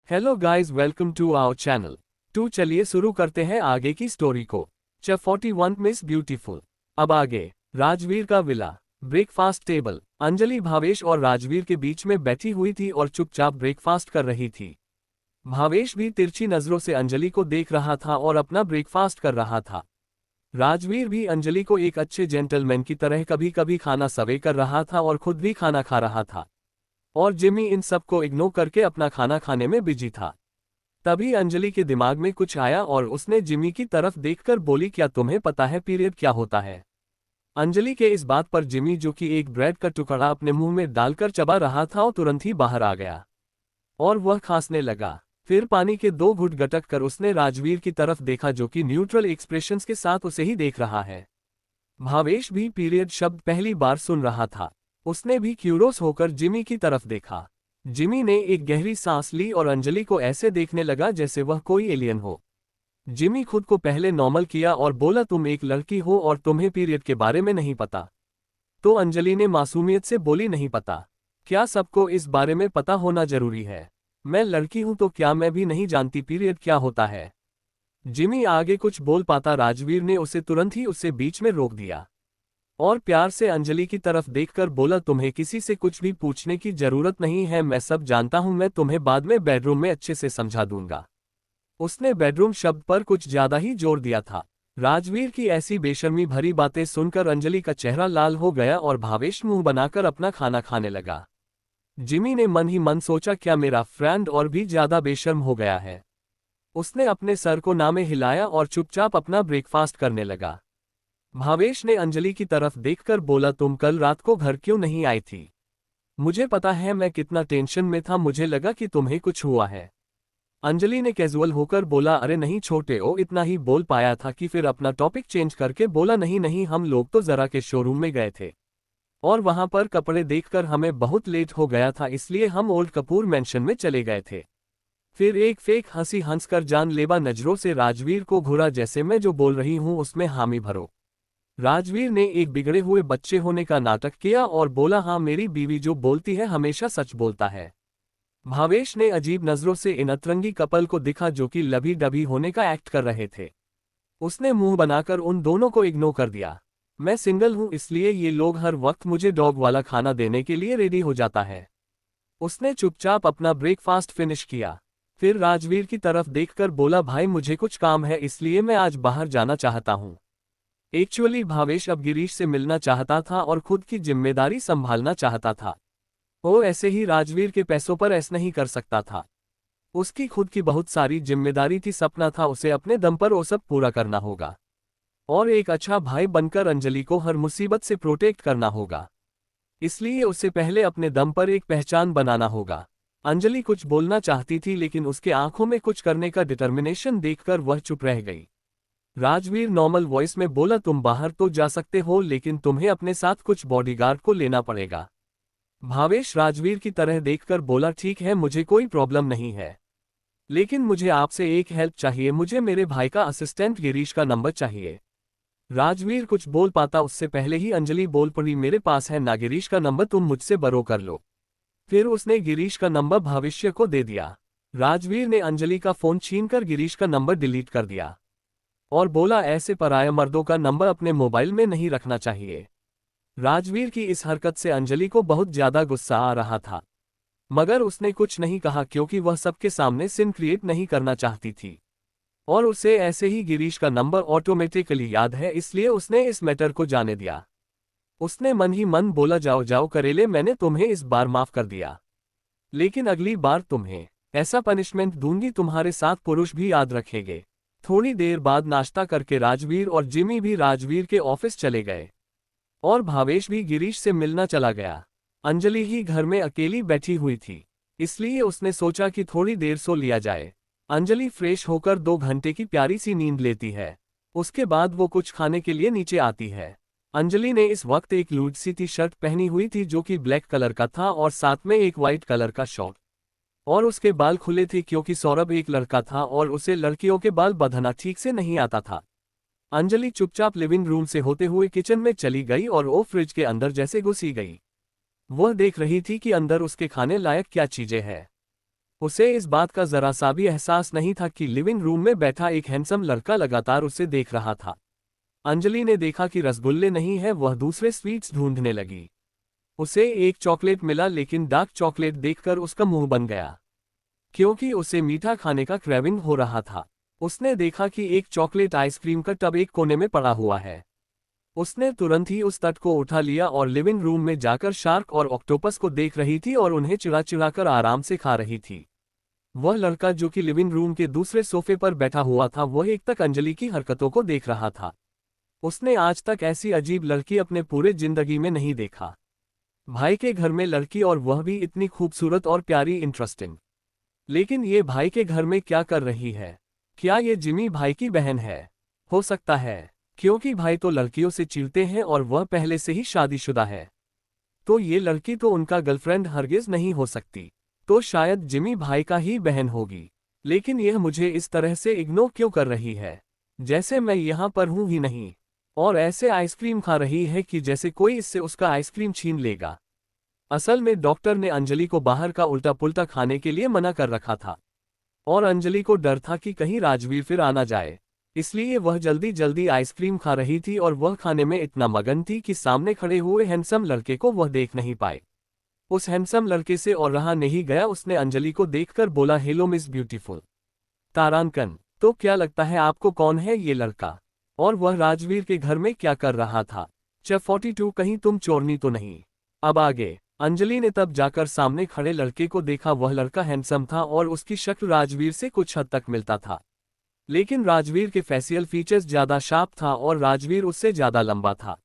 Hello guys, welcome to our channel. चलिए शुरू करते हैं आगे की स्टोरी को। च 41 मिस ब्यूटीफुल। अब आगे। राजवीर का villa. Breakfast table. Anjali Bhavesh और राजवीर के बीच में बैठी हुई थी और चुपचाप ब्रेकफास्ट कर रही थी। भावेश भी तिरछी नजरों से अंजलि को देख रहा था और अपना ब्रेकफास्ट कर रहा था। राजवीर भी अंजलि को एक अच्छे जेंटलमैन की तरह कभी कभी खाना सर्व कर रहा था और खुद भी खाना खा रहा था। और जिमी इन सब को इग्नोर करके अपना खाना खाने में बिजी था। तभी अंजलि के दिमाग में कुछ आया और उसने जिमी की तरफ देखकर बोली, क्या तुम्हें पता है पीरियड क्या होता है? अंजलि के इस बात पर जिमी, जो कि एक ब्रेड का टुकड़ा अपने मुंह में डालकर चबा रहा था, और तुरंत ही बाहर आ गया और वह खांसने लगा। फिर पानी के 2 घुट गटक कर उसने राजवीर की तरफ देखा, जो कि न्यूट्रल एक्सप्रेशंस के साथ उसे ही देख रहा है। भावेश भी पीरियड शब्द पहली बार सुन रहा था। उसने भी क्यूरोस होकर जिमी की तरफ देखा। जिमी ने एक गहरी सांस ली और अंजलि को ऐसे देखने लगा जैसे वह कोई एलियन हो। जिमी खुद को पहले नॉर्मल किया और बोला, तुम एक लड़की हो और तुम्हें पीरियड के बारे में नहीं पता? तो अंजलि ने मासूमियत से बोली, नहीं पता। क्या सबको इस बारे में पता होना जरूरी है? मैं लड़की हूं तो क्या मैं भी नहीं जानती पीरियड क्या होता है? जिमी आगे कुछ बोल पाता, राजवीर ने उसे तुरंत ही उससे बीच में रोक दिया और प्यार से अंजलि की तरफ देखकर बोला, तुम्हें किसी से कुछ भी पूछने की जरूरत नहीं है, मैं सब जानता हूं, मैं तुम्हें बाद में बेडरूम में अच्छे से समझा दूंगा। उसने बेडरूम शब्द पर कुछ ज्यादा ही जोर दिया था। राजवीर की ऐसी बेशर्मी भरी बातें सुनकर अंजलि का चेहरा लाल हो गया और भावेश मुंह बनाकर अपना खाना खाने लगा। जिमी ने मन ही मन सोचा, क्या मेरा फ्रेंड और भी ज्यादा बेशर्म हो गया है? उसने अपने सर को ना में हिलाया और चुपचाप अपना ब्रेकफास्ट करने लगा। भावेश ने अंजलि की तरफ देखकर बोला, तुम कल रात को घर क्यों नहीं आई थी? मुझे पता है मैं कितना टेंशन में था, मुझे लगा कि तुम्हें कुछ हुआ है। अंजलि ने कैजुअल होकर बोला, अरे नहीं छोटे ओ, इतना ही बोल पाया था कि फिर अपना टॉपिक चेंज करके बोला, नहीं नहीं, हम लोग तो जरा के शोरूम में गए थे और वहां पर कपड़े देखकर हमें बहुत लेट हो गया था, इसलिए हम ओल्ड कपूर मैंशन में चले गए थे। फिर एक फेक हंसी हंसकर जानलेवा नजरों से राजवीर को घूरा, जैसे मैं जो बोल रही हूं उसमें हामी भरो। राजवीर ने एक बिगड़े हुए बच्चे होने का नाटक किया और बोला, हाँ मेरी बीवी जो बोलती है हमेशा सच बोलता है। भावेश ने अजीब नजरों से इन अतरंगी कपल को दिखा जो कि लभी डभी होने का एक्ट कर रहे थे। उसने मुंह बनाकर उन दोनों को इग्नोर कर दिया। मैं सिंगल हूं, इसलिए ये लोग हर वक्त मुझे डॉग वाला खाना देने के लिए रेडी हो जाता है। उसने चुपचाप अपना ब्रेकफास्ट फिनिश किया। फिर राजवीर की तरफ देखकर बोला, भाई मुझे कुछ काम है इसलिए मैं आज बाहर जाना चाहता हूं। एक्चुअली भावेश अब गिरीश से मिलना चाहता था और खुद की जिम्मेदारी संभालना चाहता था। वो ऐसे ही राजवीर के पैसों पर ऐसा नहीं कर सकता था। उसकी खुद की बहुत सारी जिम्मेदारी थी, सपना था उसे अपने दम पर वो सब पूरा करना होगा और एक अच्छा भाई बनकर अंजलि को हर मुसीबत से प्रोटेक्ट करना होगा। इसलिए उसे पहले अपने दम पर एक पहचान बनाना होगा। अंजलि कुछ बोलना चाहती थी लेकिन उसके आंखों में कुछ करने का डिटर्मिनेशन देखकर वह चुप रह गई। राजवीर नॉर्मल वॉइस में बोला, तुम बाहर तो जा सकते हो लेकिन तुम्हें अपने साथ कुछ बॉडीगार्ड को लेना पड़ेगा। भावेश राजवीर की तरह देखकर बोला, ठीक है मुझे कोई प्रॉब्लम नहीं है, लेकिन मुझे आपसे एक हेल्प चाहिए, मुझे मेरे भाई का असिस्टेंट गिरीश का नंबर चाहिए। राजवीर कुछ बोल पाता उससे पहले ही अंजलि बोल पड़ी, मेरे पास है ना गिरीश का नंबर, तुम मुझसे बरो कर लो। फिर उसने गिरीश का नंबर भविष्य को दे दिया। राजवीर ने अंजलि का फोन छीनकर गिरीश का नंबर डिलीट कर दिया और बोला, ऐसे पराये मर्दों का नंबर अपने मोबाइल में नहीं रखना चाहिए। राजवीर की इस हरकत से अंजलि को बहुत ज्यादा गुस्सा आ रहा था, मगर उसने कुछ नहीं कहा क्योंकि वह सबके सामने सीन क्रिएट नहीं करना चाहती थी और उसे ऐसे ही गिरीश का नंबर ऑटोमेटिकली याद है, इसलिए उसने इस मैटर को जाने दिया। उसने मन ही मन बोला, जाओ जाओ करेले, मैंने तुम्हें इस बार माफ कर दिया, लेकिन अगली बार तुम्हें ऐसा पनिशमेंट दूंगी तुम्हारे साथ पुरुष भी याद रखेंगे। थोड़ी देर बाद नाश्ता करके राजवीर और जिमी भी राजवीर के ऑफिस चले गए और भावेश भी गिरीश से मिलना चला गया। अंजलि ही घर में अकेली बैठी हुई थी, इसलिए उसने सोचा कि थोड़ी देर सो लिया जाए। अंजलि फ्रेश होकर 2 घंटे की प्यारी सी नींद लेती है। उसके बाद वो कुछ खाने के लिए नीचे आती है। अंजलि ने इस वक्त एक लूज सी टी शर्ट पहनी हुई थी जो कि ब्लैक कलर का था और साथ में एक वाइट कलर का शॉर्ट, और उसके बाल खुले थे क्योंकि सौरभ एक लड़का था और उसे लड़कियों के बाल बंधना ठीक से नहीं आता था। अंजलि चुपचाप लिविंग रूम से होते हुए किचन में चली गई और वो फ्रिज के अंदर जैसे घुसी गई। वह देख रही थी कि अंदर उसके खाने लायक क्या चीजें हैं। उसे इस बात का जरा सा भी एहसास नहीं था कि लिविंग रूम में बैठा एक हैंडसम लड़का लगातार उसे देख रहा था। अंजलि ने देखा कि रसगुल्ले नहीं है, वह दूसरे स्वीट्स ढूंढने लगी। उसे एक चॉकलेट मिला लेकिन डार्क चॉकलेट देखकर उसका मुंह बन गया, क्योंकि उसे मीठा खाने का क्रेविंग हो रहा था। उसने देखा कि एक चॉकलेट आइसक्रीम का टब एक कोने में पड़ा हुआ है। उसने तुरंत ही उस तट को उठा लिया और लिविंग रूम में जाकर शार्क और ऑक्टोपस को देख रही थी और उन्हें चिढ़ा चिढ़ाकर आराम से खा रही थी। वह लड़का जो कि लिविंग रूम के दूसरे सोफे पर बैठा हुआ था, वह एक तक अंजलि की हरकतों को देख रहा था। उसने आज तक ऐसी अजीब लड़की अपने पूरे जिंदगी में नहीं देखा। भाई के घर में लड़की और वह भी इतनी खूबसूरत और प्यारी, इंटरेस्टिंग। लेकिन ये भाई के घर में क्या कर रही है? क्या ये जिमी भाई की बहन है? हो सकता है, क्योंकि भाई तो लड़कियों से चिढ़ते हैं और वह पहले से ही शादीशुदा है। तो ये लड़की तो उनका गर्लफ्रेंड हरगिज नहीं हो सकती। तो शायद जिमी भाई का ही बहन होगी। लेकिन यह मुझे इस तरह से इग्नोर क्यों कर रही है, जैसे मैं यहाँ पर हूँ ही नहीं। और ऐसे आइसक्रीम खा रही है कि जैसे कोई इससे उसका आइसक्रीम छीन लेगा। असल में डॉक्टर ने अंजलि को बाहर का उल्टा पुल्टा खाने के लिए मना कर रखा था, और अंजलि को डर था कि कहीं राजवीर फिर आना जाए। इसलिए वह जल्दी जल्दी आइसक्रीम खा रही थी और वह खाने में इतना मगन थी कि सामने खड़े हुए हैंडसम लड़के को वह देख नहीं पाए। उस हैंडसम लड़के से और रहा नहीं गया। उसने अंजलि को देखकर बोला, हेलो मिस ब्यूटीफुल। तारांकन, तो क्या लगता है आपको कौन है ये लड़का? और वह राजवीर के घर में क्या कर रहा था? चेफ 42, कहीं तुम चोरनी तो नहीं? अब आगे। अंजलि ने तब जाकर सामने खड़े लड़के को देखा। वह लड़का हैंडसम था और उसकी शक्ल राजवीर से कुछ हद तक मिलता था। लेकिन राजवीर के फेशियल फीचर्स ज्यादा शार्प था और राजवीर उससे ज्यादा लंबा था।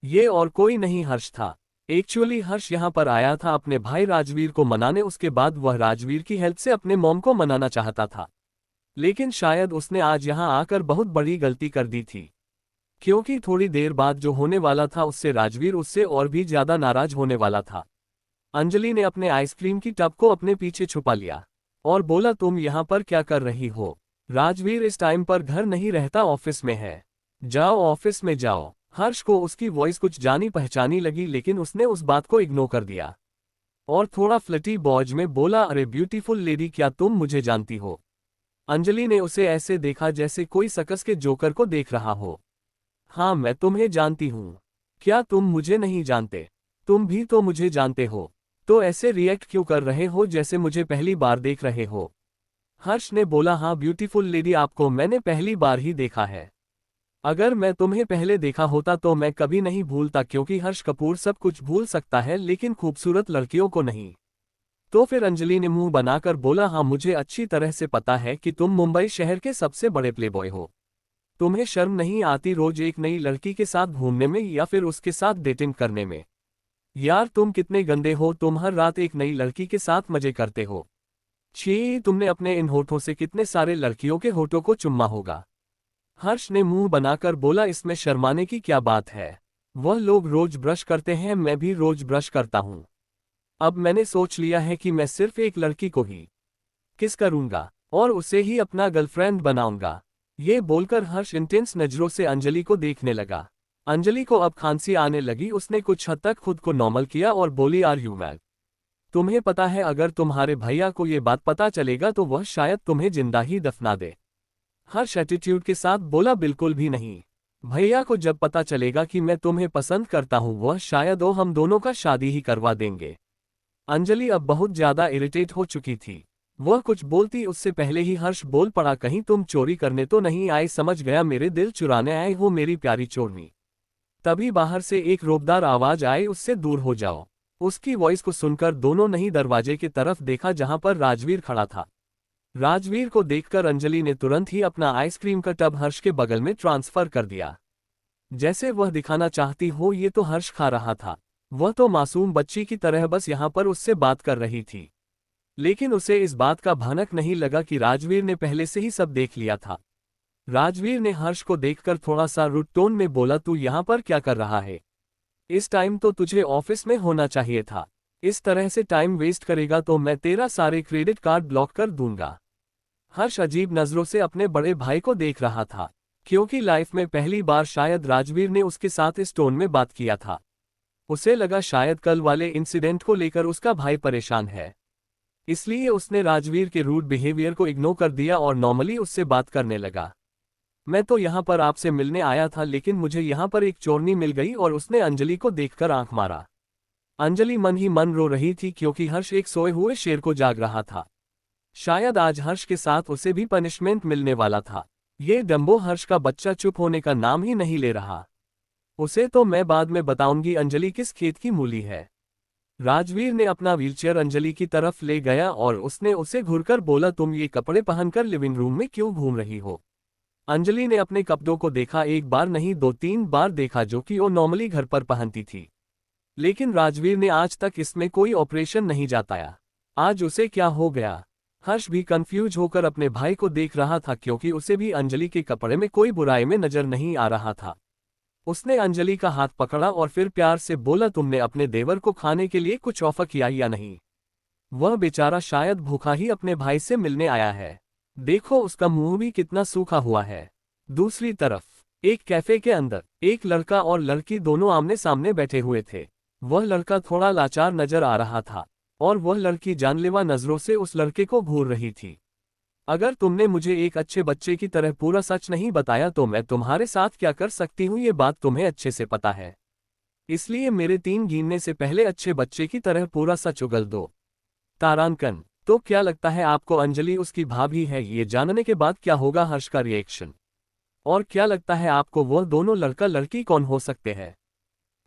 ये और कोई नहीं, हर्ष था। एक्चुअली हर्ष यहाँ पर आया था अपने भाई राजवीर को मनाने। उसके बाद वह राजवीर की हेल्प से अपने मॉम को मनाना चाहता था। लेकिन शायद उसने आज यहाँ आकर बहुत बड़ी गलती कर दी थी, क्योंकि थोड़ी देर बाद जो होने वाला था उससे राजवीर उससे और भी ज्यादा नाराज होने वाला था। अंजलि ने अपने आइसक्रीम की टब को अपने पीछे छुपा लिया और बोला, तुम यहाँ पर क्या कर रही हो? राजवीर इस टाइम पर घर नहीं रहता, ऑफिस में है। जाओ ऑफिस में जाओ। हर्ष को उसकी वॉइस कुछ जानी पहचानी लगी, लेकिन उसने उस बात को इग्नोर कर दिया और थोड़ा फ्लटी बॉज में बोला, अरे ब्यूटीफुल लेडी, क्या तुम मुझे जानती हो? अंजलि ने उसे ऐसे देखा जैसे कोई सकस के जोकर को देख रहा हो। हाँ, मैं तुम्हें जानती हूँ। क्या तुम मुझे नहीं जानते? तुम भी तो मुझे जानते हो। तो ऐसे रिएक्ट क्यों कर रहे हो जैसे मुझे पहली बार देख रहे हो? हर्ष ने बोला, हाँ ब्यूटीफुल लेडी, आपको मैंने पहली बार ही देखा है। अगर मैं तुम्हें पहले देखा होता तो मैं कभी नहीं भूलता, क्योंकि हर्ष कपूर सब कुछ भूल सकता है लेकिन खूबसूरत लड़कियों को नहीं। तो फिर अंजलि ने मुंह बनाकर बोला, हाँ मुझे अच्छी तरह से पता है कि तुम मुंबई शहर के सबसे बड़े प्लेबॉय हो। तुम्हें शर्म नहीं आती रोज एक नई लड़की के साथ घूमने में या फिर उसके साथ डेटिंग करने में? यार तुम कितने गंदे हो, तुम हर रात एक नई लड़की के साथ मजे करते हो। छी, तुमने अपने इन होठों से कितने सारे लड़कियों के होठों को चुम्मा होगा। हर्ष ने मुंह बनाकर बोला, इसमें शर्माने की क्या बात है? वह लोग रोज ब्रश करते हैं, मैं भी रोज ब्रश करता हूँ। अब मैंने सोच लिया है कि मैं सिर्फ एक लड़की को ही किस करूंगा और उसे ही अपना गर्लफ्रेंड बनाऊंगा। ये बोलकर हर्ष इंटेंस नजरों से अंजलि को देखने लगा। अंजलि को अब खांसी आने लगी। उसने कुछ हद तक खुद को नॉर्मल किया और बोली, आर यू मैड? तुम्हें पता है अगर तुम्हारे भैया को ये बात पता चलेगा तो वह शायद तुम्हें जिंदा ही दफना दे। हर्ष एटीट्यूड के साथ बोला, बिल्कुल भी नहीं। भैया को जब पता चलेगा कि मैं तुम्हें पसंद करता हूँ, वह शायद हम दोनों का शादी ही करवा देंगे। अंजलि अब बहुत ज्यादा इरिटेट हो चुकी थी। वह कुछ बोलती उससे पहले ही हर्ष बोल पड़ा, कहीं तुम चोरी करने तो नहीं आए? समझ गया, मेरे दिल चुराने आए हो मेरी प्यारी चोरनी। तभी बाहर से एक रोबदार आवाज आई, उससे दूर हो जाओ। उसकी वॉइस को सुनकर दोनों नहीं दरवाजे की तरफ देखा जहां पर राजवीर खड़ा था। राजवीर को देखकर अंजलि ने तुरंत ही अपना आइसक्रीम का टब हर्ष के बगल में ट्रांसफर कर दिया। जैसे वह दिखाना चाहती हो ये तो हर्ष खा रहा था। वह तो मासूम बच्ची की तरह बस यहाँ पर उससे बात कर रही थी। लेकिन उसे इस बात का भनक नहीं लगा कि राजवीर ने पहले से ही सब देख लिया था। राजवीर ने हर्ष को देखकर थोड़ा सा रूड टोन में बोला, तू यहाँ पर क्या कर रहा है? इस टाइम तो तुझे ऑफिस में होना चाहिए था। इस तरह से टाइम वेस्ट करेगा तो मैं तेरा सारे क्रेडिट कार्ड ब्लॉक कर दूंगा। हर्ष अजीब नजरों से अपने बड़े भाई को देख रहा था, क्योंकि लाइफ में पहली बार शायद राजवीर ने उसके साथ इस टोन में बात किया था। उसे लगा शायद कल वाले इंसिडेंट को लेकर उसका भाई परेशान है। इसलिए उसने राजवीर के रूड बिहेवियर को इग्नोर कर दिया और नॉर्मली उससे बात करने लगा। मैं तो यहाँ पर आपसे मिलने आया था, लेकिन मुझे यहाँ पर एक चोरनी मिल गई और उसने अंजलि को देखकर आंख मारा। अंजलि मन ही मन रो रही थी क्योंकि हर्ष एक सोए हुए शेर को जाग रहा था। शायद आज हर्ष के साथ उसे भी पनिशमेंट मिलने वाला था। ये डम्बो हर्ष का बच्चा चुप होने का नाम ही नहीं ले रहा। उसे तो मैं बाद में बताऊंगी अंजलि किस खेत की मूली है। राजवीर ने अपना व्हीलचेयर अंजलि की तरफ ले गया और उसने उसे घूरकर बोला, तुम ये कपड़े पहनकर लिविंग रूम में क्यों घूम रही हो? अंजलि ने अपने कपड़ों को देखा, एक बार नहीं 2-3 बार देखा, जो कि वो नॉर्मली घर पर पहनती थी। लेकिन राजवीर ने आज तक इसमें कोई ऑपरेशन नहीं जताया। आज उसे क्या हो गया? हर्ष भी कंफ्यूज होकर अपने भाई को देख रहा था क्योंकि उसे भी अंजलि के कपड़े में कोई बुराई में नजर नहीं आ रहा था। उसने अंजलि का हाथ पकड़ा और फिर प्यार से बोला, तुमने अपने देवर को खाने के लिए कुछ ऑफर किया या नहीं? वह बेचारा शायद भूखा ही अपने भाई से मिलने आया है। देखो उसका मुंह भी कितना सूखा हुआ है। दूसरी तरफ एक कैफे के अंदर एक लड़का और लड़की दोनों आमने सामने बैठे हुए थे। वह लड़का थोड़ा लाचार नजर आ रहा था और वह लड़की जानलेवा नजरों से उस लड़के को घूर रही थी। अगर तुमने मुझे एक अच्छे बच्चे की तरह पूरा सच नहीं बताया तो मैं तुम्हारे साथ क्या कर सकती हूँ ये बात तुम्हें अच्छे से पता है। इसलिए मेरे 3 गिनने से पहले अच्छे बच्चे की तरह पूरा सच उगल दो। तारांकन, तो क्या लगता है आपको अंजलि उसकी भाभी है? ये जानने के बाद क्या होगा हर्ष का रिएक्शन? और क्या लगता है आपको वह दोनों लड़का लड़की कौन हो सकते हैं?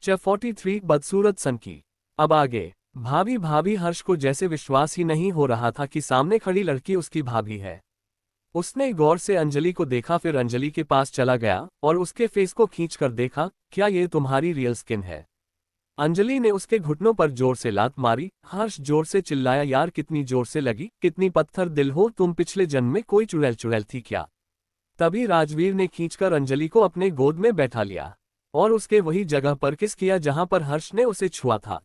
च 43 बदसूरत सन की। अब आगे भाभी भाभी हर्ष को जैसे विश्वास ही नहीं हो रहा था कि सामने खड़ी लड़की उसकी भाभी है। उसने गौर से अंजलि को देखा, फिर अंजलि के पास चला गया और उसके फेस को खींचकर देखा, क्या ये तुम्हारी रियल स्किन है? अंजलि ने उसके घुटनों पर जोर से लात मारी। हर्ष जोर से चिल्लाया, यार कितनी जोर से लगी, कितनी पत्थर दिल हो तुम, पिछले जन्म में कोई चुड़ैल चुड़ैल थी क्या? तभी राजवीर ने खींचकर अंजलि को अपने गोद में बैठा लिया और उसके वही जगह पर किस किया जहां पर हर्ष ने उसे छुआ था।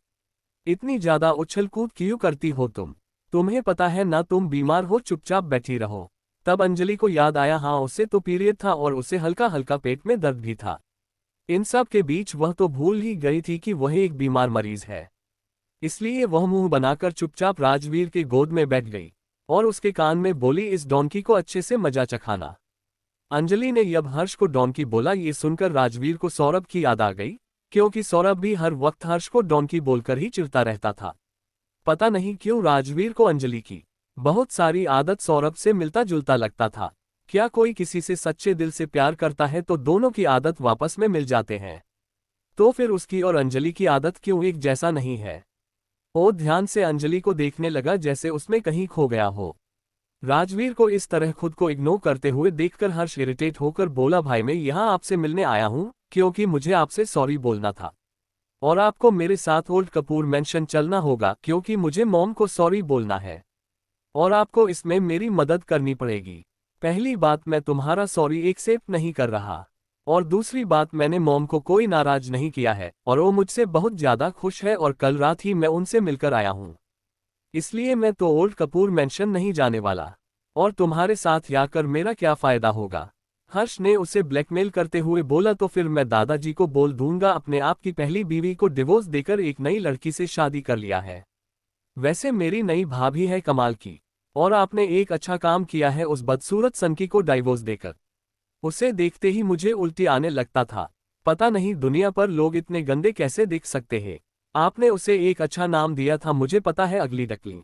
इतनी ज्यादा उछल कूद क्यों करती हो तुम? तुम्हें पता है ना तुम बीमार हो, चुपचाप बैठी रहो। तब अंजलि को याद आया, हाँ उसे तो पीरियड था और उसे हल्का हल्का पेट में दर्द भी था। इन सब के बीच वह तो भूल ही गई थी कि वह एक बीमार मरीज है। इसलिए वह मुंह बनाकर चुपचाप राजवीर के गोद में बैठ गई और उसके कान में बोली, इस डोंकी को अच्छे से मजा चखाना। अंजलि ने जब हर्ष को डोंकी बोला, ये सुनकर राजवीर को सौरभ की याद आ गई, क्योंकि सौरभ भी हर वक्त हर्ष को डोंकी बोलकर ही चिढ़ता रहता था। पता नहीं क्यों राजवीर को अंजलि की बहुत सारी आदत सौरभ से मिलता जुलता लगता था। क्या कोई किसी से सच्चे दिल से प्यार करता है तो दोनों की आदत वापस में मिल जाते हैं? तो फिर उसकी और अंजलि की आदत क्यों एक जैसा नहीं है? वो ध्यान से अंजलि को देखने लगा जैसे उसमें कहीं खो गया हो। राजवीर को इस तरह खुद को इग्नोर करते हुए देखकर हर्ष इरिटेट होकर बोला, भाई मैं यहाँ आपसे मिलने आया हूँ क्योंकि मुझे आपसे सॉरी बोलना था और आपको मेरे साथ ओल्ड कपूर मेंशन चलना होगा क्योंकि मुझे मॉम को सॉरी बोलना है और आपको इसमें मेरी मदद करनी पड़ेगी। पहली बात, मैं तुम्हारा सॉरी एक्सेप्ट नहीं कर रहा और दूसरी बात, मैंने मॉम को कोई नाराज नहीं किया है और वो मुझसे बहुत ज्यादा खुश है और कल रात ही मैं उनसे मिलकर आया हूँ। इसलिए मैं तो ओल्ड कपूर मेंशन नहीं जाने वाला और तुम्हारे साथ आकर मेरा क्या फायदा होगा? हर्ष ने उसे ब्लैकमेल करते हुए बोला, तो फिर मैं दादाजी को बोल दूंगा अपने आप की पहली बीवी को डिवोर्स देकर एक नई लड़की से शादी कर लिया है। वैसे मेरी नई भाभी है कमाल की और आपने एक अच्छा काम किया है उस बदसूरत सनकी को डाइवोर्स देकर। उसे देखते ही मुझे उल्टी आने लगता था। पता नहीं दुनिया पर लोग इतने गंदे कैसे दिख सकते हैं। आपने उसे एक अच्छा नाम दिया था, मुझे पता है, अगली डकली।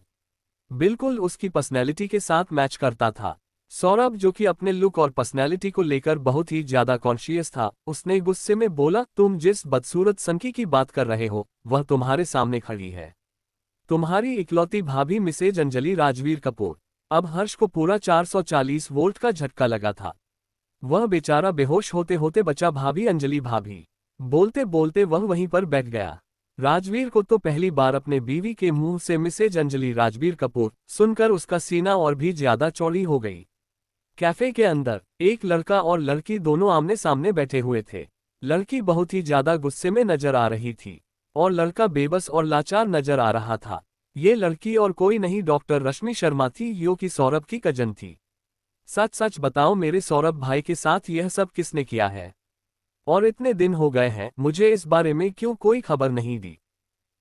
बिल्कुल उसकी पर्सनैलिटी के साथ मैच करता था। सौरभ जो कि अपने लुक और पर्सनैलिटी को लेकर बहुत ही ज्यादा कॉन्शियस था, उसने गुस्से में बोला, तुम जिस बदसूरत सनकी की बात कर रहे हो वह तुम्हारे सामने खड़ी है, तुम्हारी इकलौती भाभी मिसेज अंजलि राजवीर कपूर। अब हर्ष को पूरा 440 वोल्ट का झटका लगा था। वह बेचारा बेहोश होते होते बचा, भाभी अंजलि भाभी बोलते बोलते वह वहीं पर बैठ गया। राजवीर को तो पहली बार अपने बीवी के मुंह से मिसेज अंजलि राजवीर कपूर सुनकर उसका सीना और भी ज्यादा चौड़ी हो गई। कैफे के अंदर एक लड़का और लड़की दोनों आमने सामने बैठे हुए थे। लड़की बहुत ही ज्यादा गुस्से में नजर आ रही थी और लड़का बेबस और लाचार नजर आ रहा था। ये लड़की और कोई नहीं डॉक्टर रश्मि शर्मा थी, जो कि सौरभ की कजन थी। सच सच बताओ, मेरे सौरभ भाई के साथ यह सब किसने किया है? और इतने दिन हो गए हैं, मुझे इस बारे में क्यों कोई खबर नहीं दी?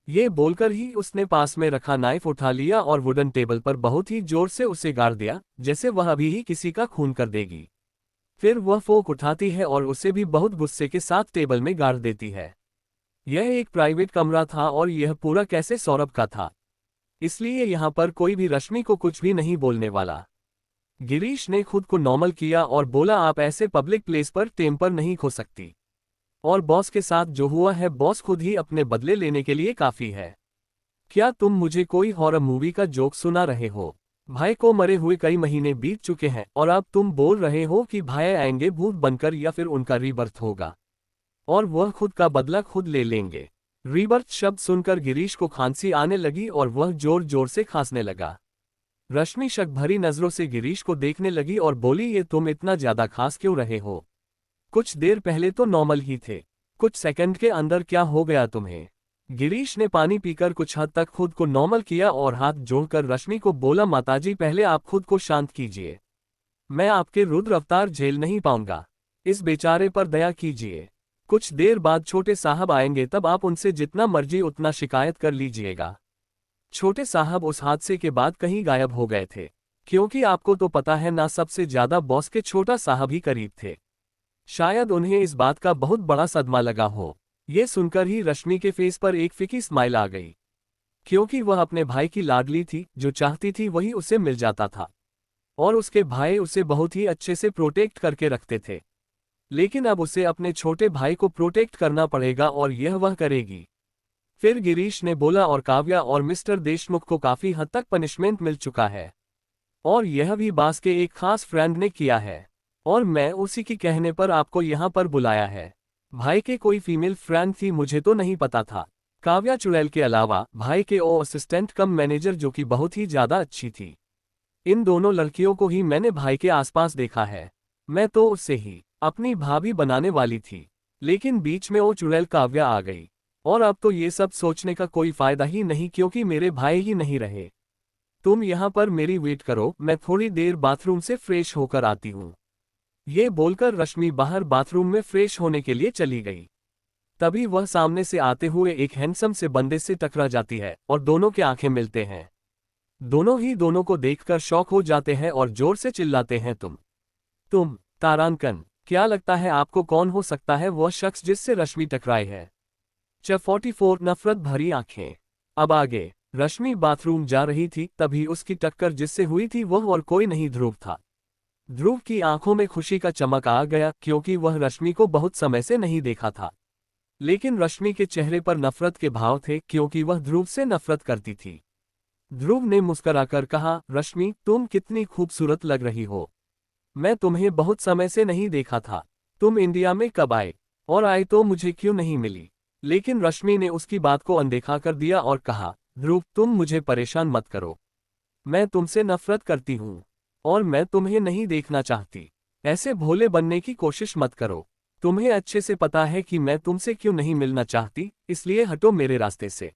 ये बोलकर ही उसने पास में रखा नाइफ उठा लिया और वुडन टेबल पर बहुत ही जोर से उसे गाड़ दिया, जैसे वह अभी ही किसी का खून कर देगी। फिर वह फोक उठाती है और उसे भी बहुत गुस्से के साथ टेबल में गाड़ देती है। यह एक प्राइवेट कमरा था और यह पूरा कैसे सौरभ का था, इसलिए यहाँ पर कोई भी रश्मि को कुछ भी नहीं बोलने वाला। गिरीश ने खुद को नॉर्मल किया और बोला, आप ऐसे पब्लिक प्लेस पर टेम्पर नहीं खो सकती। और बॉस के साथ जो हुआ है, बॉस खुद ही अपने बदले लेने के लिए काफी है। क्या तुम मुझे कोई हॉरर मूवी का जोक सुना रहे हो? भाई को मरे हुए कई महीने बीत चुके हैं और अब तुम बोल रहे हो कि भाई आएंगे भूत बनकर या फिर उनका रीबर्थ होगा और वह खुद का बदला खुद ले लेंगे। रीबर्थ शब्द सुनकर गिरीश को खांसी आने लगी और वह जोर जोर से खांसने लगा। रश्मि शक भरी नजरों से गिरीश को देखने लगी और बोली, ये तुम इतना ज्यादा खांस क्यों रहे हो? कुछ देर पहले तो नॉर्मल ही थे, कुछ सेकंड के अंदर क्या हो गया तुम्हें? गिरीश ने पानी पीकर कुछ हद तक खुद को नॉर्मल किया और हाथ जोड़कर रश्मि को बोला, माताजी पहले आप खुद को शांत कीजिए। मैं आपके रुद्र अवतार झेल नहीं पाऊंगा, इस बेचारे पर दया कीजिए। कुछ देर बाद छोटे साहब आएंगे, तब आप उनसे जितना मर्जी उतना शिकायत कर लीजिएगा। छोटे साहब उस हादसे के बाद कहीं गायब हो गए थे, क्योंकि आपको तो पता है ना, सबसे ज्यादा बॉस के छोटा साहब ही करीब थे। शायद उन्हें इस बात का बहुत बड़ा सदमा लगा हो। ये सुनकर ही रश्मि के फेस पर एक फीकी स्माइल आ गई, क्योंकि वह अपने भाई की लाडली थी, जो चाहती थी वही उसे मिल जाता था और उसके भाई उसे बहुत ही अच्छे से प्रोटेक्ट करके रखते थे। लेकिन अब उसे अपने छोटे भाई को प्रोटेक्ट करना पड़ेगा और यह वह करेगी। फिर गिरीश ने बोला, और काव्या और मिस्टर देशमुख को काफी हद तक पनिशमेंट मिल चुका है और यह भी बास के एक खास फ्रेंड ने किया है और मैं उसी की कहने पर आपको यहाँ पर बुलाया है। भाई के कोई फीमेल फ्रेंड थी, मुझे तो नहीं पता था। काव्या चुड़ैल के अलावा भाई के ओ असिस्टेंट कम मैनेजर, जो कि बहुत ही ज्यादा अच्छी थी। इन दोनों लड़कियों को ही मैंने भाई के आसपास देखा है। मैं तो उससे ही अपनी भाभी बनाने वाली थी, लेकिन बीच में ओ चुड़ैल काव्या आ गई और अब तो ये सब सोचने का कोई फायदा ही नहीं, क्योंकि मेरे भाई ही नहीं रहे। तुम यहाँ पर मेरी वेट करो, मैं थोड़ी देर बाथरूम से फ्रेश होकर आती हूँ। ये बोलकर रश्मि बाहर बाथरूम में फ्रेश होने के लिए चली गई। तभी वह सामने से आते हुए एक हैंडसम से बंदे से टकरा जाती है और दोनों के आंखें मिलते हैं। दोनों ही दोनों को देखकर शॉक हो जाते हैं और जोर से चिल्लाते हैं, तुम तारांकन, क्या लगता है आपको कौन हो सकता है वह शख्स जिससे रश्मि टकराई है? च 44 नफरत भरी आंखें। अब आगे। रश्मि बाथरूम जा रही थी, तभी उसकी टक्कर जिससे हुई थी वह और कोई नहीं ध्रुव था। ध्रुव की आंखों में खुशी का चमक आ गया, क्योंकि वह रश्मि को बहुत समय से नहीं देखा था। लेकिन रश्मि के चेहरे पर नफरत के भाव थे, क्योंकि वह ध्रुव से नफरत करती थी। ध्रुव ने मुस्कुराकर कहा, रश्मि तुम कितनी खूबसूरत लग रही हो। मैं तुम्हें बहुत समय से नहीं देखा था। तुम इंडिया में कब आए, और आए तो मुझे क्यों नहीं मिली? लेकिन रश्मि ने उसकी बात को अनदेखा कर दिया और कहा, ध्रुव तुम मुझे परेशान मत करो। मैं तुमसे नफरत करती हूँ और मैं तुम्हें नहीं देखना चाहती। ऐसे भोले बनने की कोशिश मत करो। तुम्हें अच्छे से पता है कि मैं तुमसे क्यों नहीं मिलना चाहती, इसलिए हटो मेरे रास्ते से।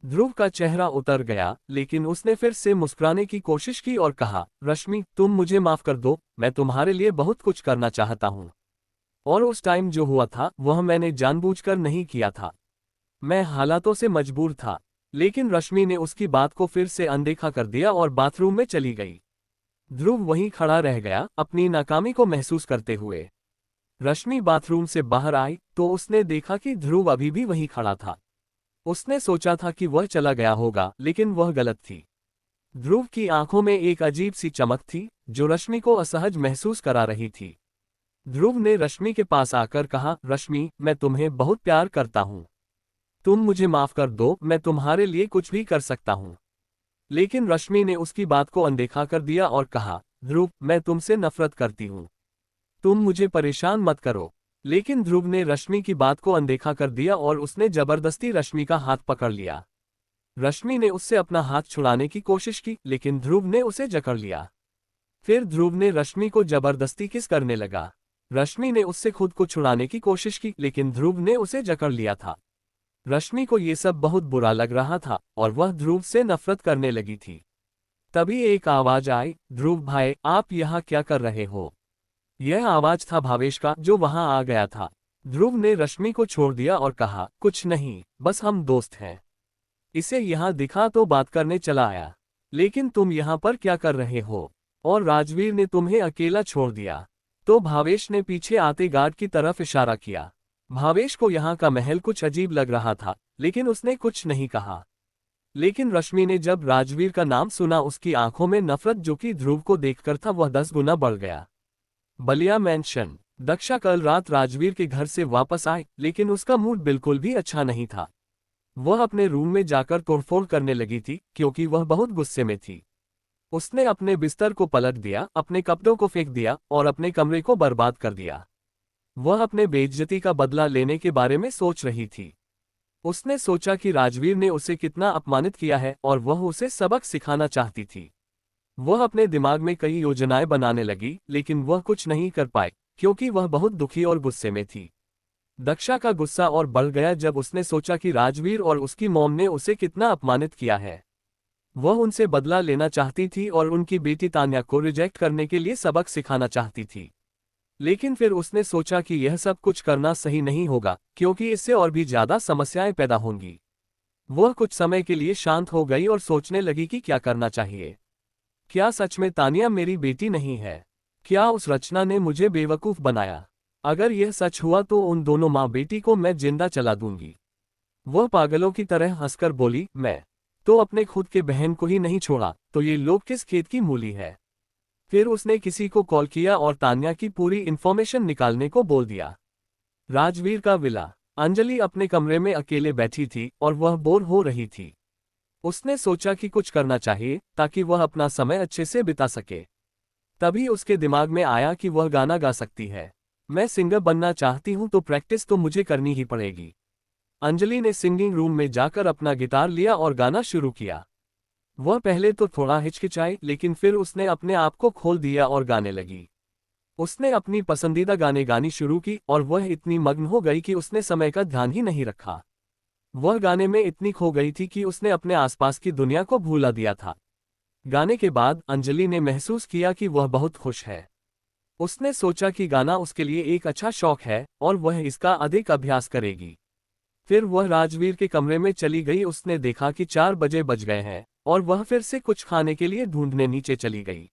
ध्रुव का चेहरा उतर गया, लेकिन उसने फिर से मुस्कुराने की कोशिश की और कहा, रश्मि तुम मुझे माफ कर दो, मैं तुम्हारे लिए बहुत कुछ करना चाहता हूँ और उस टाइम जो हुआ था वह मैंने जानबूझकर नहीं किया था। मैं हालातों से मजबूर था। लेकिन रश्मि ने उसकी बात को फिर से अनदेखा कर दिया और बाथरूम में चली गई। ध्रुव वहीं खड़ा रह गया, अपनी नाकामी को महसूस करते हुए। रश्मि बाथरूम से बाहर आई तो उसने देखा कि ध्रुव अभी भी वहीं खड़ा था। उसने सोचा था कि वह चला गया होगा, लेकिन वह गलत थी। ध्रुव की आंखों में एक अजीब सी चमक थी, जो रश्मि को असहज महसूस करा रही थी। ध्रुव ने रश्मि के पास आकर कहा, रश्मि मैं तुम्हें बहुत प्यार करता हूँ। तुम मुझे माफ कर दो, मैं तुम्हारे लिए कुछ भी कर सकता हूँ। लेकिन रश्मि ने उसकी बात को अनदेखा कर दिया और कहा, ध्रुव मैं तुमसे नफरत करती हूँ, तुम मुझे परेशान मत करो। लेकिन ध्रुव ने रश्मि की बात को अनदेखा कर दिया और उसने जबरदस्ती रश्मि का हाथ पकड़ लिया। रश्मि ने उससे अपना हाथ छुड़ाने की कोशिश की, लेकिन ध्रुव ने उसे जकड़ लिया। फिर ध्रुव ने रश्मि को जबरदस्ती किस करने लगा। रश्मि ने उससे खुद को छुड़ाने की कोशिश की, लेकिन ध्रुव ने उसे जकड़ लिया था। रश्मि को ये सब बहुत बुरा लग रहा था और वह ध्रुव से नफरत करने लगी थी। तभी एक आवाज आई, ध्रुव भाई आप यहाँ क्या कर रहे हो? यह आवाज था भावेश का, जो वहां आ गया था। ध्रुव ने रश्मि को छोड़ दिया और कहा, कुछ नहीं, बस हम दोस्त हैं। इसे यहाँ दिखा तो बात करने चला आया। लेकिन तुम यहाँ पर क्या कर रहे हो? और राजवीर ने तुम्हें अकेला छोड़ दिया। तो भावेश ने पीछे आते गार्ड की तरफ इशारा किया। भावेश को यहाँ का महल कुछ अजीब लग रहा था, लेकिन उसने कुछ नहीं कहा। लेकिन रश्मि ने जब राजवीर का नाम सुना, उसकी आंखों में नफरत जो कि ध्रुव को देखकर था वह 10 गुना बढ़ गया। बलिया मैंशन। दक्षा कल रात राजवीर के घर से वापस आए, लेकिन उसका मूड बिल्कुल भी अच्छा नहीं था। वह अपने रूम में जाकर तोड़फोड़ करने लगी थी, क्योंकि वह बहुत गुस्से में थी। उसने अपने बिस्तर को पलट दिया, अपने कपड़ों को फेंक दिया और अपने कमरे को बर्बाद कर दिया। वह अपने बेइज्जती का बदला लेने के बारे में सोच रही थी। उसने सोचा कि राजवीर ने उसे कितना अपमानित किया है और वह उसे सबक सिखाना चाहती थी। वह अपने दिमाग में कई योजनाएं बनाने लगी, लेकिन वह कुछ नहीं कर पाई, क्योंकि वह बहुत दुखी और गुस्से में थी। दक्षा का गुस्सा और बढ़ गया जब उसने सोचा कि राजवीर और उसकी मॉम ने उसे कितना अपमानित किया है। वह उनसे बदला लेना चाहती थी और उनकी बेटी तान्या को रिजेक्ट करने के लिए सबक सिखाना चाहती थी। लेकिन फिर उसने सोचा कि यह सब कुछ करना सही नहीं होगा, क्योंकि इससे और भी ज्यादा समस्याएं पैदा होंगी। वह कुछ समय के लिए शांत हो गई और सोचने लगी कि क्या करना चाहिए। क्या सच में तानिया मेरी बेटी नहीं है? क्या उस रचना ने मुझे बेवकूफ बनाया? अगर यह सच हुआ तो उन दोनों माँ बेटी को मैं जिंदा चला दूंगी। वह पागलों की तरह हंसकर बोली, मैं तो अपने खुद के बहन को ही नहीं छोड़ा, तो ये लोग किस खेत की मूली है। फिर उसने किसी को कॉल किया और तान्या की पूरी इन्फॉर्मेशन निकालने को बोल दिया। राजवीर का विला। अंजलि अपने कमरे में अकेले बैठी थी और वह बोर हो रही थी। उसने सोचा कि कुछ करना चाहिए ताकि वह अपना समय अच्छे से बिता सके। तभी उसके दिमाग में आया कि वह गाना गा सकती है। मैं सिंगर बनना चाहती हूँ तो प्रैक्टिस तो मुझे करनी ही पड़ेगी। अंजलि ने सिंगिंग रूम में जाकर अपना गिटार लिया और गाना शुरू किया। वह पहले तो थोड़ा हिचकिचाई, लेकिन फिर उसने अपने आप को खोल दिया और गाने लगी। उसने अपनी पसंदीदा गाने गानी शुरू की और वह इतनी मग्न हो गई कि उसने समय का ध्यान ही नहीं रखा। वह गाने में इतनी खो गई थी कि उसने अपने आसपास की दुनिया को भूला दिया था। गाने के बाद अंजलि ने महसूस किया कि वह बहुत खुश है। उसने सोचा कि गाना उसके लिए एक अच्छा शौक है और वह इसका अधिक अभ्यास करेगी। फिर वह राजवीर के कमरे में चली गई। उसने देखा कि 4 बजे बज गए हैं और वह फिर से कुछ खाने के लिए ढूंढने नीचे चली गई।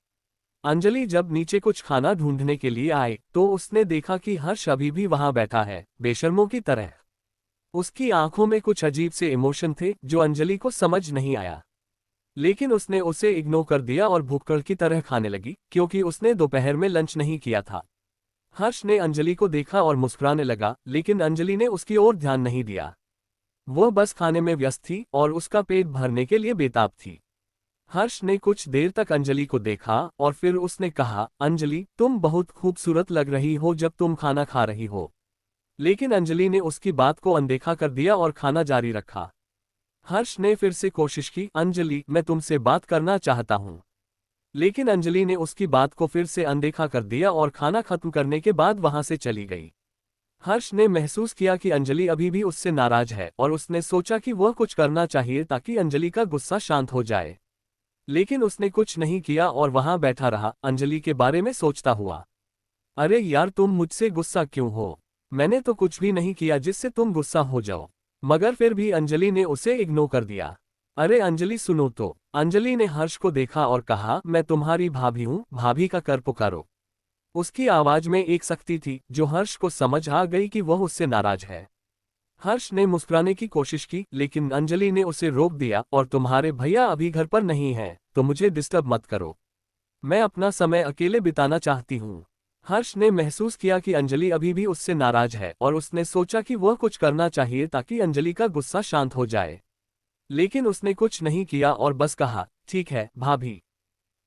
अंजलि जब नीचे कुछ खाना ढूंढने के लिए आए तो उसने देखा कि हर्ष अभी भी वहां बैठा है, बेशर्मों की तरह। उसकी आंखों में कुछ अजीब से इमोशन थे जो अंजलि को समझ नहीं आया। लेकिन उसने उसे इग्नोर कर दिया और भुक्कड़ की तरह खाने लगी, क्योंकि उसने दोपहर में लंच नहीं किया था। हर्ष ने अंजलि को देखा और मुस्कुराने लगा, लेकिन अंजलि ने उसकी ओर ध्यान नहीं दिया। वह बस खाने में व्यस्त थी और उसका पेट भरने के लिए बेताब थी। हर्ष ने कुछ देर तक अंजलि को देखा और फिर उसने कहा, अंजलि, तुम बहुत खूबसूरत लग रही हो जब तुम खाना खा रही हो। लेकिन अंजलि ने उसकी बात को अनदेखा कर दिया और खाना जारी रखा। हर्ष ने फिर से कोशिश की, अंजलि, मैं तुमसे बात करना चाहता हूँ। लेकिन अंजलि ने उसकी बात को फिर से अनदेखा कर दिया और खाना खत्म करने के बाद वहां से चली गई। हर्ष ने महसूस किया कि अंजलि अभी भी उससे नाराज है और उसने सोचा कि वह कुछ करना चाहिए ताकि अंजलि का गुस्सा शांत हो जाए। लेकिन उसने कुछ नहीं किया और वहां बैठा रहा, अंजलि के बारे में सोचता हुआ। अरे यार, तुम मुझसे गुस्सा क्यों हो? मैंने तो कुछ भी नहीं किया जिससे तुम गुस्सा हो जाओ। मगर फिर भी अंजलि ने उसे इग्नोर कर दिया। अरे अंजलि, सुनो तो। अंजलि ने हर्ष को देखा और कहा, मैं तुम्हारी भाभी हूँ, भाभी का कर पुकारो। उसकी आवाज में एक सख्ती थी जो हर्ष को समझ आ गई कि वह उससे नाराज है। हर्ष ने मुस्कुराने की कोशिश की, लेकिन अंजलि ने उसे रोक दिया, और तुम्हारे भैया अभी घर पर नहीं हैं, तो मुझे डिस्टर्ब मत करो। मैं अपना समय अकेले बिताना चाहती हूँ। हर्ष ने महसूस किया कि अंजलि अभी भी उससे नाराज है और उसने सोचा कि वह कुछ करना चाहिए ताकि अंजलि का गुस्सा शांत हो जाए। लेकिन उसने कुछ नहीं किया और बस कहा, ठीक है भाभी,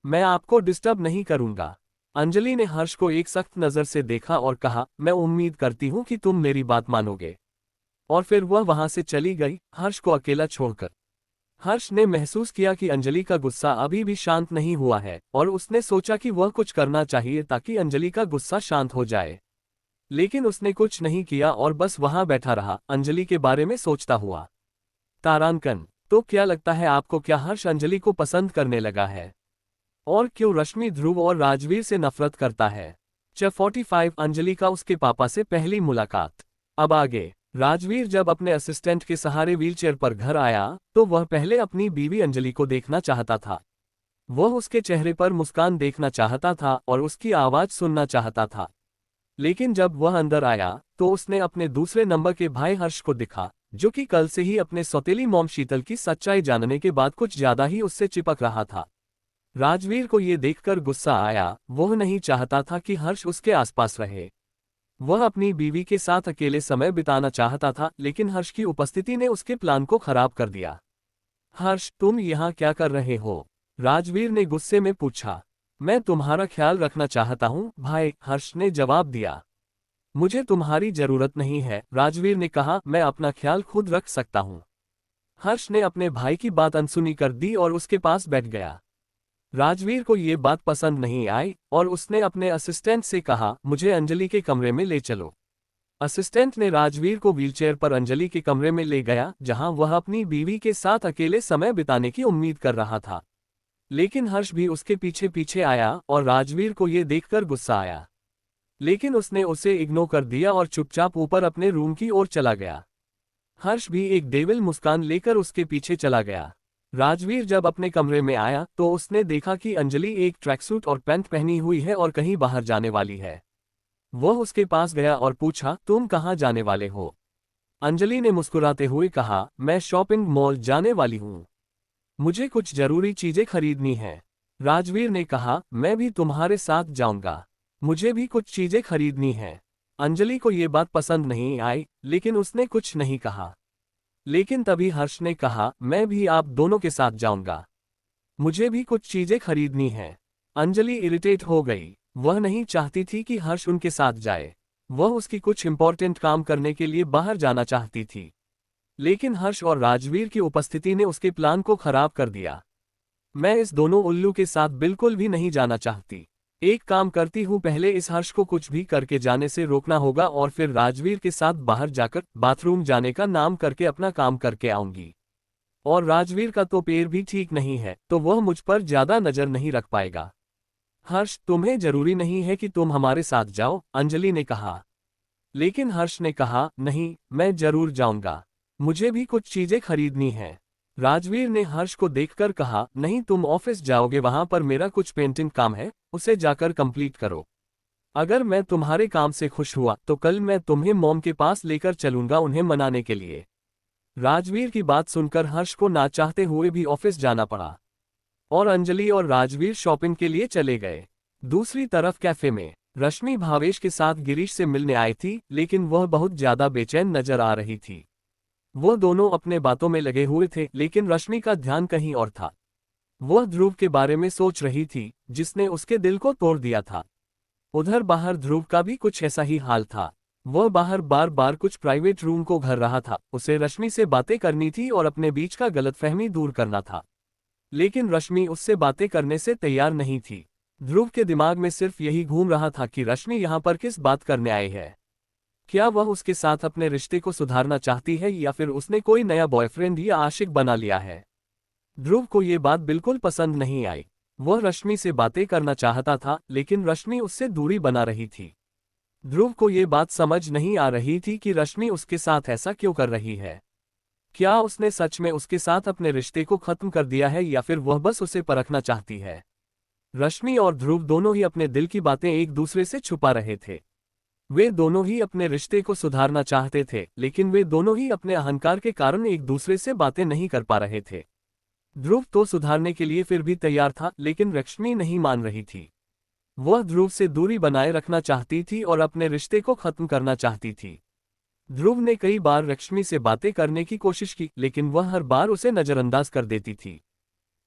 मैं आपको डिस्टर्ब नहीं करूंगा। अंजलि ने हर्ष को एक सख्त नज़र से देखा और कहा, मैं उम्मीद करती हूँ कि तुम मेरी बात मानोगे। और फिर वह वहां से चली गई, हर्ष को अकेला छोड़कर। हर्ष ने महसूस किया कि अंजलि का गुस्सा अभी भी शांत नहीं हुआ है और उसने सोचा कि वह कुछ करना चाहिए ताकि अंजलि का गुस्सा शांत हो जाए। लेकिन उसने कुछ नहीं किया और बस वहां बैठा रहा, अंजलि के बारे में सोचता हुआ। तारांकन। तो क्या लगता है आपको, क्या हर्ष अंजलि को पसंद करने लगा है? और क्यों रश्मि ध्रुव और राजवीर से नफरत करता है? चैप्टर 45, अंजलि का उसके पापा से पहली मुलाकात। अब आगे। राजवीर जब अपने असिस्टेंट के सहारे व्हीलचेयर पर घर आया तो वह पहले अपनी बीवी अंजलि को देखना चाहता था। वह उसके चेहरे पर मुस्कान देखना चाहता था और उसकी आवाज सुनना चाहता था। लेकिन जब वह अंदर आया तो उसने अपने दूसरे नंबर के भाई हर्ष को दिखा, जो कि कल से ही अपने सौतेली मॉम शीतल की सच्चाई जानने के बाद कुछ ज्यादा ही उससे चिपक रहा था। राजवीर को ये देखकर गुस्सा आया। वह नहीं चाहता था कि हर्ष उसके आसपास रहे। वह अपनी बीवी के साथ अकेले समय बिताना चाहता था, लेकिन हर्ष की उपस्थिति ने उसके प्लान को खराब कर दिया। हर्ष, तुम यहाँ क्या कर रहे हो? राजवीर ने गुस्से में पूछा। मैं तुम्हारा ख्याल रखना चाहता हूँ भाई, हर्ष ने जवाब दिया। मुझे तुम्हारी जरूरत नहीं है, राजवीर ने कहा। मैं अपना ख्याल खुद रख सकता हूँ। हर्ष ने अपने भाई की बात अनसुनी कर दी और उसके पास बैठ गया। राजवीर को ये बात पसंद नहीं आई और उसने अपने असिस्टेंट से कहा, मुझे अंजलि के कमरे में ले चलो। असिस्टेंट ने राजवीर को व्हीलचेयर पर अंजलि के कमरे में ले गया, जहां वह अपनी बीवी के साथ अकेले समय बिताने की उम्मीद कर रहा था। लेकिन हर्ष भी उसके पीछे पीछे आया और राजवीर को ये देखकर गुस्सा आया। लेकिन उसने उसे इग्नोर कर दिया और चुपचाप ऊपर अपने रूम की ओर चला गया। हर्ष भी एक डेविल मुस्कान लेकर उसके पीछे चला गया। राजवीर जब अपने कमरे में आया तो उसने देखा कि अंजलि एक ट्रैकसूट और पैंट पहनी हुई है और कहीं बाहर जाने वाली है। वह उसके पास गया और पूछा, तुम कहाँ जाने वाले हो? अंजलि ने मुस्कुराते हुए कहा, मैं शॉपिंग मॉल जाने वाली हूँ। मुझे कुछ जरूरी चीजें खरीदनी है। राजवीर ने कहा, मैं भी तुम्हारे साथ जाऊंगा। मुझे भी कुछ चीजें खरीदनी है। अंजलि को ये बात पसंद नहीं आई, लेकिन उसने कुछ नहीं कहा। लेकिन तभी हर्ष ने कहा, मैं भी आप दोनों के साथ जाऊंगा। मुझे भी कुछ चीजें खरीदनी है। अंजलि इरिटेट हो गई। वह नहीं चाहती थी कि हर्ष उनके साथ जाए। वह उसकी कुछ इंपॉर्टेंट काम करने के लिए बाहर जाना चाहती थी। लेकिन हर्ष और राजवीर की उपस्थिति ने उसके प्लान को खराब कर दिया। मैं इस दोनों उल्लू के साथ बिल्कुल भी नहीं जाना चाहती। एक काम करती हूँ, पहले इस हर्ष को कुछ भी करके जाने से रोकना होगा और फिर राजवीर के साथ बाहर जाकर बाथरूम जाने का नाम करके अपना काम करके आऊंगी। और राजवीर का तो पैर भी ठीक नहीं है, तो वह मुझ पर ज्यादा नजर नहीं रख पाएगा। हर्ष, तुम्हें जरूरी नहीं है कि तुम हमारे साथ जाओ, अंजलि ने कहा। लेकिन हर्ष ने कहा, नहीं, मैं जरूर जाऊंगा। मुझे भी कुछ चीजें खरीदनी है। राजवीर ने हर्ष को देखकर कहा, नहीं, तुम ऑफिस जाओगे, वहां पर मेरा कुछ पेंटिंग काम है, उसे जाकर कंप्लीट करो। अगर मैं तुम्हारे काम से खुश हुआ तो कल मैं तुम्हें मॉम के पास लेकर चलूंगा उन्हें मनाने के लिए। राजवीर की बात सुनकर हर्ष को ना चाहते हुए भी ऑफिस जाना पड़ा और अंजलि और राजवीर शॉपिंग के लिए चले गए। दूसरी तरफ कैफे में रश्मि भावेश के साथ गिरीश से मिलने आई थी, लेकिन वह बहुत ज्यादा बेचैन नजर आ रही थी। वो दोनों अपने बातों में लगे हुए थे, लेकिन रश्मि का ध्यान कहीं और था। वह ध्रुव के बारे में सोच रही थी, जिसने उसके दिल को तोड़ दिया था। उधर बाहर ध्रुव का भी कुछ ऐसा ही हाल था। वह बाहर बार बार कुछ प्राइवेट रूम को घर रहा था। उसे रश्मि से बातें करनी थी और अपने बीच का गलतफहमी दूर करना था, लेकिन रश्मि उससे बातें करने से तैयार नहीं थी। ध्रुव के दिमाग में सिर्फ यही घूम रहा था कि रश्मि यहाँ पर किस बात करने आई है। क्या वह उसके साथ अपने रिश्ते को सुधारना चाहती है या फिर उसने कोई नया बॉयफ्रेंड या आशिक बना लिया है? ध्रुव को ये बात बिल्कुल पसंद नहीं आई। वह रश्मि से बातें करना चाहता था, लेकिन रश्मि उससे दूरी बना रही थी। ध्रुव को ये बात समझ नहीं आ रही थी कि रश्मि उसके साथ ऐसा क्यों कर रही है। क्या उसने सच में उसके साथ अपने रिश्ते को खत्म कर दिया है या फिर वह बस उसे परखना चाहती है? रश्मि और ध्रुव दोनों ही अपने दिल की बातें एक दूसरे से छुपा रहे थे। वे दोनों ही अपने रिश्ते को सुधारना चाहते थे, लेकिन वे दोनों ही अपने अहंकार के कारण एक दूसरे से बातें नहीं कर पा रहे थे। ध्रुव तो सुधारने के लिए फिर भी तैयार था, लेकिन रश्मि नहीं मान रही थी। वह ध्रुव से दूरी बनाए रखना चाहती थी और अपने रिश्ते को खत्म करना चाहती थी। ध्रुव ने कई बार रश्मि से बातें करने की कोशिश की, लेकिन वह हर बार उसे नजरअंदाज कर देती थी।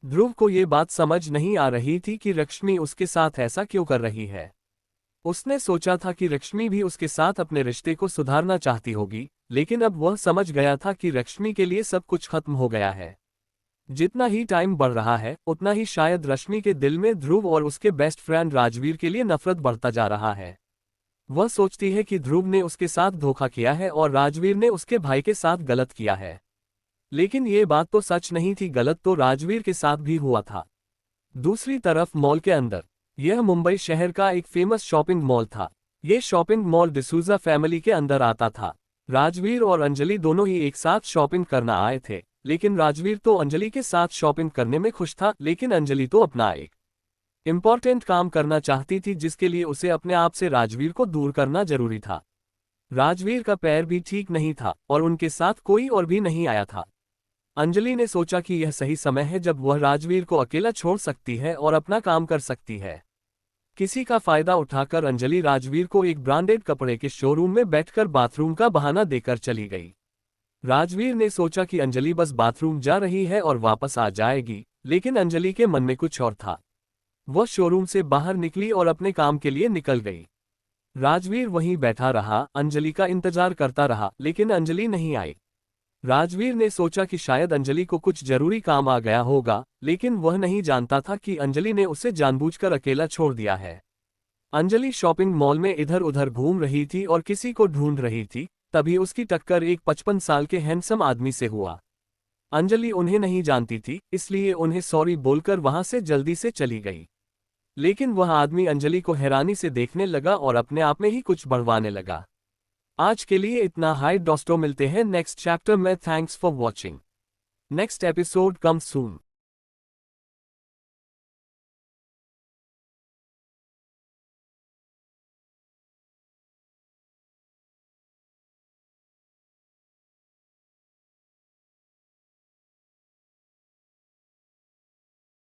ध्रुव को ये बात समझ नहीं आ रही थी कि रश्मि उसके साथ ऐसा क्यों कर रही है। उसने सोचा था कि रश्मि भी उसके साथ अपने रिश्ते को सुधारना चाहती होगी, लेकिन अब वह समझ गया था कि रश्मि के लिए सब कुछ खत्म हो गया है। जितना ही टाइम बढ़ रहा है, उतना ही शायद रश्मि के दिल में ध्रुव और उसके बेस्ट फ्रेंड राजवीर के लिए नफरत बढ़ता जा रहा है। वह सोचती है कि ध्रुव ने उसके साथ धोखा किया है और राजवीर ने उसके भाई के साथ गलत किया है। लेकिन ये बात तो सच नहीं थी, गलत तो राजवीर के साथ भी हुआ था। दूसरी तरफ मॉल के अंदर, यह मुंबई शहर का एक फेमस शॉपिंग मॉल था। यह शॉपिंग मॉल डिसूजा फैमिली के अंदर आता था। राजवीर और अंजलि दोनों ही एक साथ शॉपिंग करना आए थे, लेकिन राजवीर तो अंजलि के साथ शॉपिंग करने में खुश था, लेकिन अंजलि तो अपना एक इम्पॉर्टेंट काम करना चाहती थी जिसके लिए उसे अपने आप से राजवीर को दूर करना जरूरी था। राजवीर का पैर भी ठीक नहीं था और उनके साथ कोई और भी नहीं आया था। अंजलि ने सोचा कि यह सही समय है जब वह राजवीर को अकेला छोड़ सकती है और अपना काम कर सकती है। किसी का फायदा उठाकर अंजलि राजवीर को एक ब्रांडेड कपड़े के शोरूम में बैठकर बाथरूम का बहाना देकर चली गई। राजवीर ने सोचा कि अंजलि बस बाथरूम जा रही है और वापस आ जाएगी, लेकिन अंजलि के मन में कुछ और था। वह शोरूम से बाहर निकली और अपने काम के लिए निकल गई। राजवीर वहीं बैठा रहा, अंजलि का इंतजार करता रहा, लेकिन अंजलि नहीं आई। राजवीर ने सोचा कि शायद अंजलि को कुछ जरूरी काम आ गया होगा, लेकिन वह नहीं जानता था कि अंजलि ने उसे जानबूझकर अकेला छोड़ दिया है। अंजलि शॉपिंग मॉल में इधर उधर घूम रही थी और किसी को ढूंढ रही थी, तभी उसकी टक्कर एक 55 साल के हैंडसम आदमी से हुआ। अंजलि उन्हें नहीं जानती थी, इसलिए उन्हें सॉरी बोलकर वहां से जल्दी से चली गई। लेकिन वह आदमी अंजलि को हैरानी से देखने लगा और अपने आप में ही कुछ बढ़वाने लगा। आज के लिए इतना। हाय दोस्तों, मिलते हैं नेक्स्ट चैप्टर में। Thanks for watching. Next episode come soon.